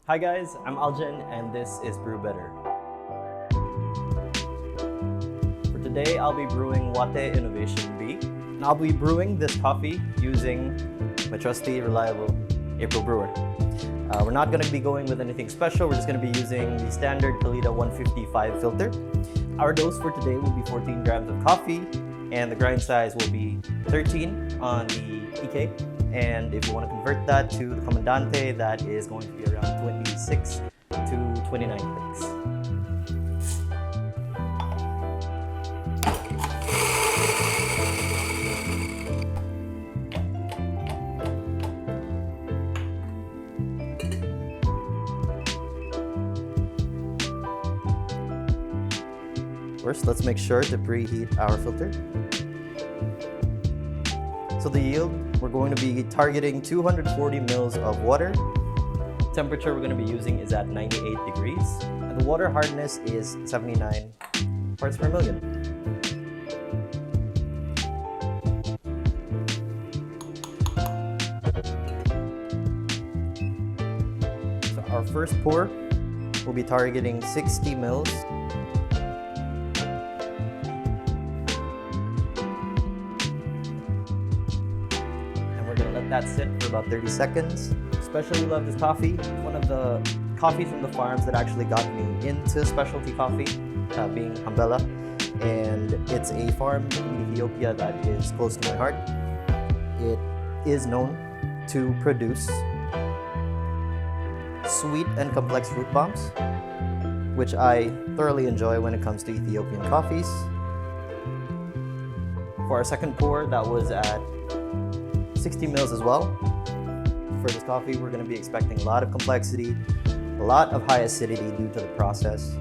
Hi guys, I'm Aljan and this is Brew Better. For today, I'll be brewing Wate Innovation B. And I'll be brewing this coffee using my trusty, reliable April brewer. We're not going to be going with anything special. We're just going to be using the standard Kalita 155 filter. Our dose for today will be 14 grams of coffee and the grind size will be 13 on the EK. And if you want to convert that to the Comandante, that is going to be around 26 to 29 clicks. First, let's make sure to preheat our filter. So the yield, we're going to be targeting 240 mils of water. Temperature we're going to be using is at 98 degrees. And the water hardness is 79 parts per million. So our first pour, we'll be targeting 60 mils. That sit for about 30 seconds. Especially love this coffee. It's one of the coffees from the farms that actually got me into specialty coffee, being Hambella. And it's a farm in Ethiopia that is close to my heart. It is known to produce sweet and complex fruit bombs, which I thoroughly enjoy when it comes to Ethiopian coffees. For our second pour, that was at 60 mils as well. For this coffee, we're going to be expecting a lot of complexity, a lot of high acidity due to the process.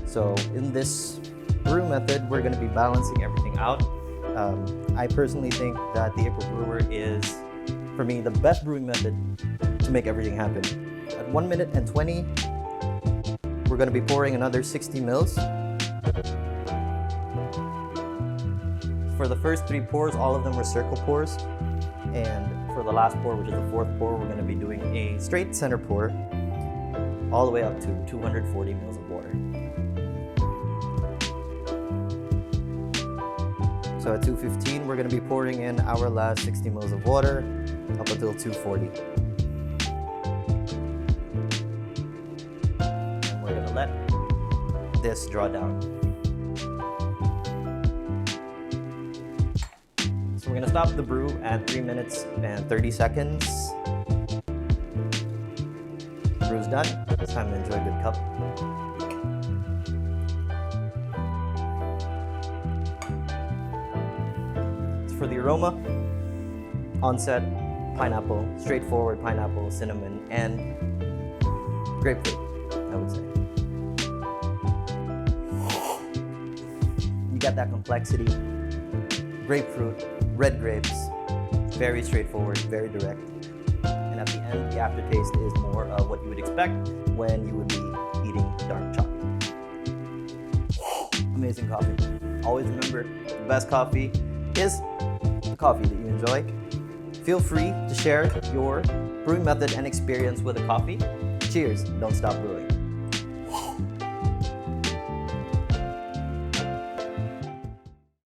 So in this brew method, we're going to be balancing everything out. I personally think that the April Brewer is, for me, the best brewing method to make everything happen. At 1 minute and 20, we're going to be pouring another 60 mils. For the first 3 pours, all of them were circle pours. And for the last pour, which is the fourth pour, we're going to be doing a straight center pour all the way up to 240 mils of water. So at 215, we're going to be pouring in our last 60 mils of water up until 240. And we're going to let this draw down. So we're going to stop the brew at 3 minutes and 30 seconds. Brew's done. It's time to enjoy a good cup. So for the aroma, onset, pineapple, straightforward pineapple, cinnamon, and grapefruit, I would say. You got that complexity. Grapefruit, red grapes, very straightforward, very direct. And at the end, the aftertaste is more of what you would expect when you would be eating dark chocolate. Amazing coffee. Always remember, the best coffee is the coffee that you enjoy. Feel free to share your brewing method and experience with a coffee. Cheers, don't stop brewing.